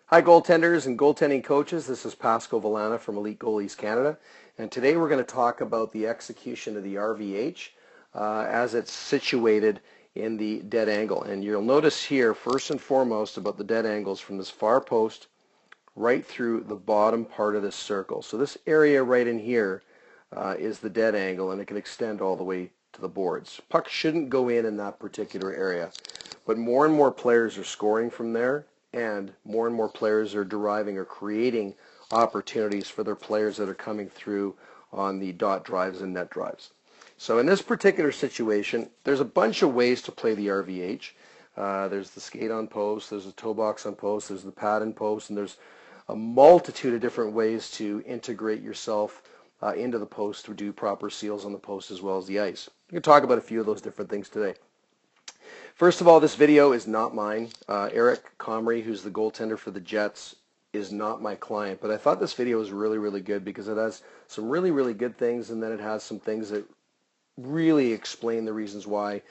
Hi goaltenders and goaltending coaches, this is Pasco Valana from Elite Goalies Canada, and today we're going to talk about the execution of the RVH as it's situated in the dead angle. And you'll notice here first and foremost about the dead angles from this far post right through the bottom part of this circle. So this area right in here is the dead angle, and it can extend all the way to the boards. Puck shouldn't go in that particular area, but more and more players are scoring from there, and more players are deriving or creating opportunities for their players that are coming through on the dot drives and net drives. So in this particular situation, there's a bunch of ways to play the RVH. There's the skate on post, there's the toe box on post, there's the pad in post, and there's a multitude of different ways to integrate yourself into the post to do proper seals on the post as well as the ice. We can talk about a few of those different things today. First of all, this video is not mine. Eric Comrie, who's the goaltender for the Jets, is not my client, but I thought this video was really good because it has some really good things, and then it has some things that really explain the reasons why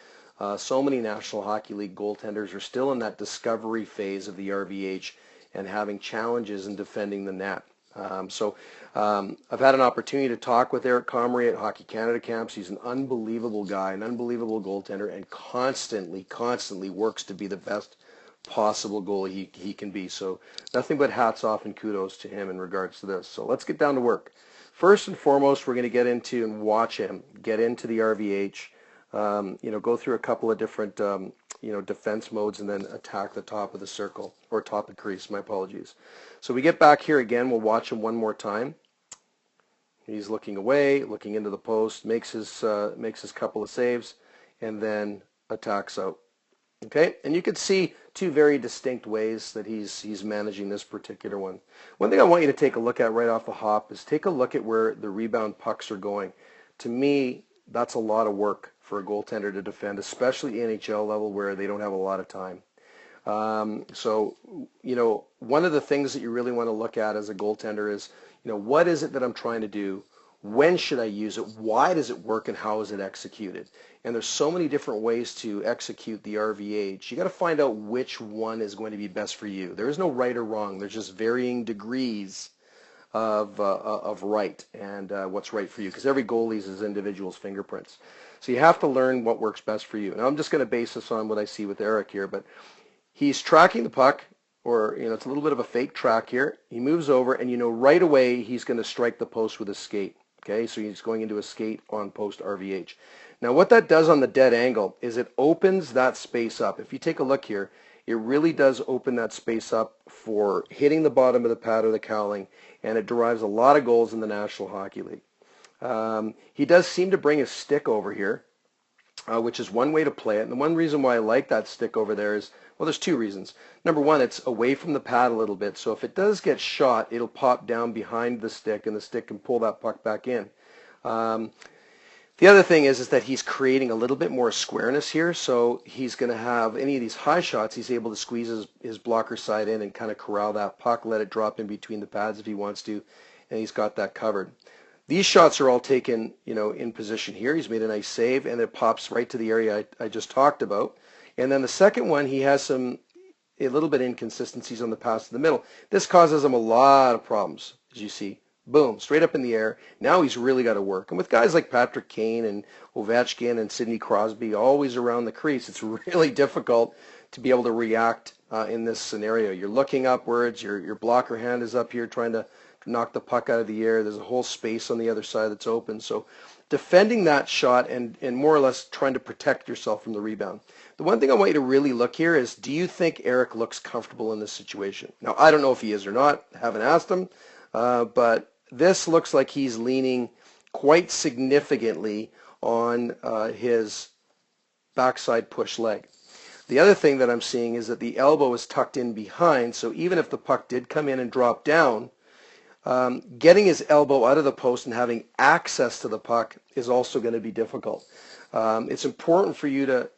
so many National Hockey League goaltenders are still in that discovery phase of the RVH and having challenges in defending the net. I've had an opportunity to talk with Eric Comrie at Hockey Canada camps. He's an unbelievable guy, an unbelievable goaltender, and constantly works to be the best possible goalie he can be. So nothing but hats off and kudos to him in regards to this. So let's get down to work. First and foremost, we're going to get into and watch him get into the RVH, go through a couple of different defense modes and then attack the top of the circle, or top of the crease, my apologies. So we get back here again, we'll watch him one more time. He's looking away, looking into the post, makes his couple of saves, and then attacks out. Okay, and you can see two very distinct ways that he's managing this particular one. One thing I want you to take a look at right off the hop is take a look at where the rebound pucks are going. To me, that's a lot of work for a goaltender to defend, especially NHL level where they don't have a lot of time. One of the things that you really want to look at as a goaltender is, what is it that I'm trying to do? When should I use it? Why does it work, and how is it executed? And there's so many different ways to execute the RVH. You got to find out which one is going to be best for you. There is no right or wrong. There's just varying degrees of right and what's right for you, because every goalie's is individual's fingerprints. So you have to learn what works best for you. Now I'm just going to base this on what I see with Eric here, but he's tracking the puck, or it's a little bit of a fake track here. He moves over, and right away he's going to strike the post with his skate. Okay, so he's going into a skate on post RVH. Now what that does on the dead angle is it opens that space up. If you take a look here, it really does open that space up for hitting the bottom of the pad or the cowling, and it derives a lot of goals in the National Hockey League. He does seem to bring his stick over here, which is one way to play it. And the one reason why I like that stick over there is, well, there's two reasons. Number one, it's away from the pad a little bit, so if it does get shot, it'll pop down behind the stick, and the stick can pull that puck back in. The other thing is that he's creating a little bit more squareness here, so he's going to have any of these high shots, he's able to squeeze his blocker side in and kind of corral that puck, let it drop in between the pads if he wants to, and he's got that covered. These shots are all taken, in position here. He's made a nice save, and it pops right to the area I just talked about. And then the second one, he has a little bit of inconsistencies on the pass to the middle. This causes him a lot of problems, as you see. Boom, straight up in the air. Now he's really got to work. And with guys like Patrick Kane and Ovechkin and Sidney Crosby always around the crease, it's really difficult to be able to react in this scenario. You're looking upwards, your blocker hand is up here trying to knock the puck out of the air. There's a whole space on the other side that's open. So defending that shot and more or less trying to protect yourself from the rebound. The one thing I want you to really look here is, do you think Eric looks comfortable in this situation? Now, I don't know if he is or not. I haven't asked him. But this looks like he's leaning quite significantly on his backside push leg. The other thing that I'm seeing is that the elbow is tucked in behind, so even if the puck did come in and drop down, getting his elbow out of the post and having access to the puck is also going to be difficult. It's important for you to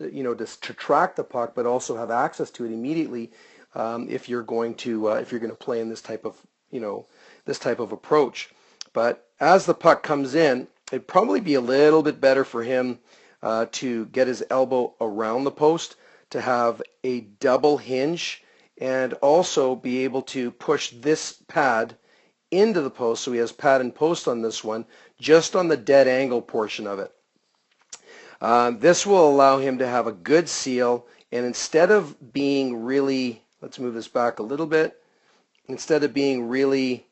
track the puck, but also have access to it immediately if you're going to play in this type of approach. But as the puck comes in, it'd probably be a little bit better for him to get his elbow around the post, to have a double hinge and also be able to push this pad into the post, so he has pad and post on this one, just on the dead angle portion of it. This will allow him to have a good seal, and instead of being really, let's move this back a little bit, instead of being really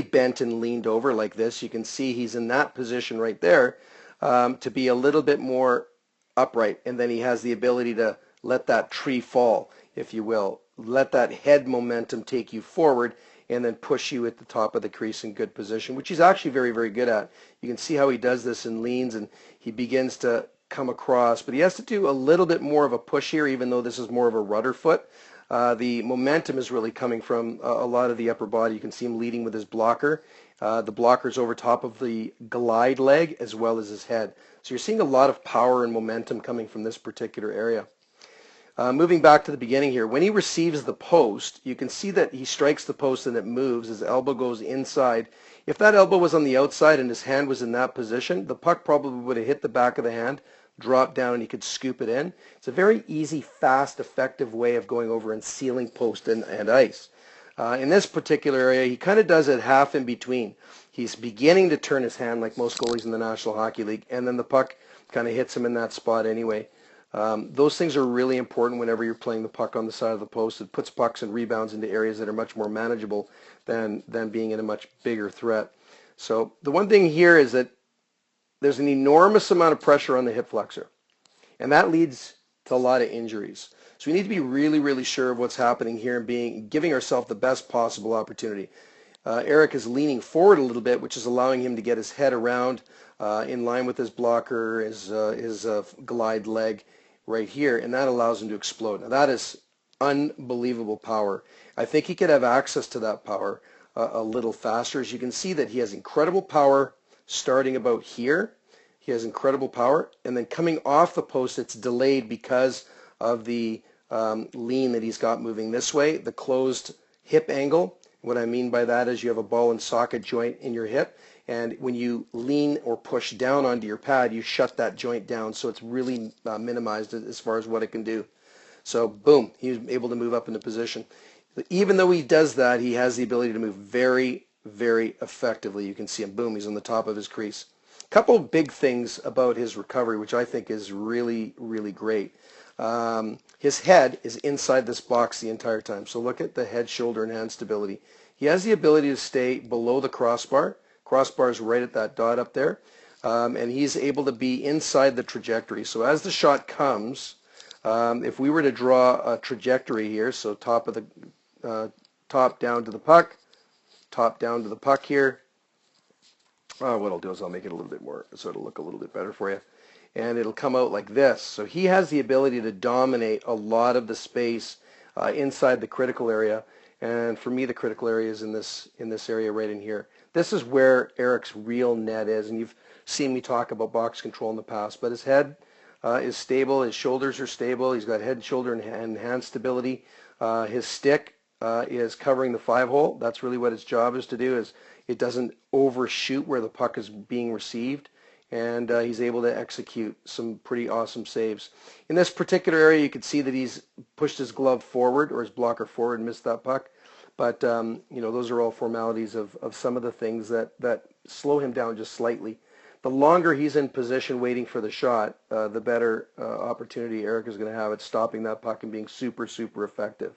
bent and leaned over like this, you can see he's in that position right there, to be a little bit more upright, and then he has the ability to let that tree fall, if you will. Let that head momentum take you forward and then push you at the top of the crease in good position, which he's actually very, very good at. You can see how he does this and leans, and he begins to come across, but he has to do a little bit more of a push here, even though this is more of a rudder foot. The momentum is really coming from a lot of the upper body. You can see him leading with his blocker. The blocker's over top of the glide leg as well as his head. So you're seeing a lot of power and momentum coming from this particular area. Moving back to the beginning here, when he receives the post, you can see that he strikes the post and it moves. His elbow goes inside. If that elbow was on the outside and his hand was in that position, the puck probably would have hit the back of the hand, dropped down, and he could scoop it in. It's a very easy, fast, effective way of going over and sealing post and ice. In this particular area, he kind of does it half in between. He's beginning to turn his hand like most goalies in the National Hockey League, and then the puck kind of hits him in that spot anyway. Those things are really important whenever you're playing the puck on the side of the post. It puts pucks and rebounds into areas that are much more manageable than being in a much bigger threat. So the one thing here is that there's an enormous amount of pressure on the hip flexor, and that leads to a lot of injuries. So we need to be really, really sure of what's happening here and giving ourselves the best possible opportunity. Eric is leaning forward a little bit, which is allowing him to get his head around in line with his blocker, his glide leg right here, and that allows him to explode. Now that is unbelievable power. I think he could have access to that power a little faster. As you can see that he has incredible power starting about here. He has incredible power, and then coming off the post, it's delayed because of the lean that he's got moving this way, the closed hip angle. What I mean by that is you have a ball and socket joint in your hip, and when you lean or push down onto your pad, you shut that joint down, so it's really minimized as far as what it can do. So boom, he's able to move up into position. Even though he does that, he has the ability to move very, very effectively. You can see him, boom, he's on the top of his crease. A couple of big things about his recovery, which I think is really, really great. His head is inside this box the entire time. So look at the head, shoulder, and hand stability. He has the ability to stay below the crossbar. Crossbar is right at that dot up there. And he's able to be inside the trajectory. So as the shot comes, if we were to draw a trajectory here, so top down to the puck, top down to the puck here. What I'll do is I'll make it a little bit more, so it'll look a little bit better for you. And it'll come out like this. So he has the ability to dominate a lot of the space inside the critical area. And for me, the critical area is in this area right in here. This is where Eric's real net is. And you've seen me talk about box control in the past. But his head is stable. His shoulders are stable. He's got head, shoulder, and hand stability. His stick is covering the 5-hole. That's really what its job is to do. Is it doesn't overshoot where the puck is being received. And he's able to execute some pretty awesome saves. In this particular area, you can see that he's pushed his glove forward or his blocker forward and missed that puck. But you know, those are all formalities of some of the things that slow him down just slightly. The longer he's in position waiting for the shot, the better opportunity Eric is going to have at stopping that puck and being super, super effective.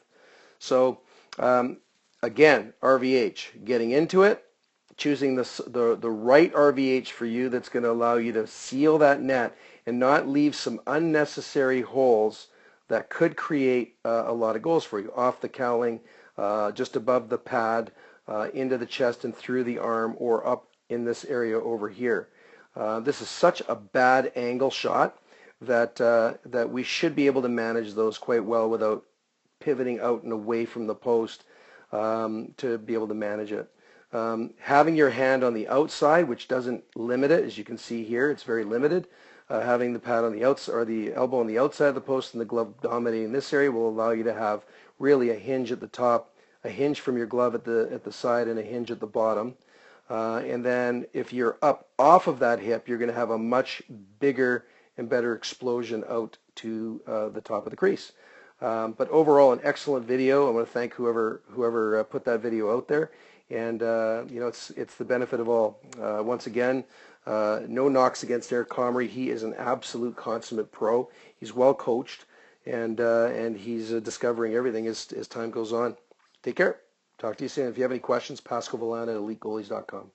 So again, RVH, getting into it, choosing the right RVH for you that's going to allow you to seal that net and not leave some unnecessary holes that could create a lot of goals for you. Off the cowling, just above the pad, into the chest and through the arm, or up in this area over here. This is such a bad angle shot that we should be able to manage those quite well without pivoting out and away from the post to be able to manage it. Having your hand on the outside, which doesn't limit it, as you can see here, it's very limited. Having the pad on the outside, or the elbow on the outside of the post and the glove dominating this area, will allow you to have really a hinge at the top, a hinge from your glove at the side, and a hinge at the bottom. And then if you're up off of that hip, you're going to have a much bigger and better explosion out to the top of the crease. But overall, an excellent video. I want to thank whoever put that video out there. And it's the benefit of all. Once again, no knocks against Eric Comrie. He is an absolute consummate pro. He's well coached, and he's discovering everything as time goes on. Take care. Talk to you soon. If you have any questions, Pasco Valana at EliteGoalies.com.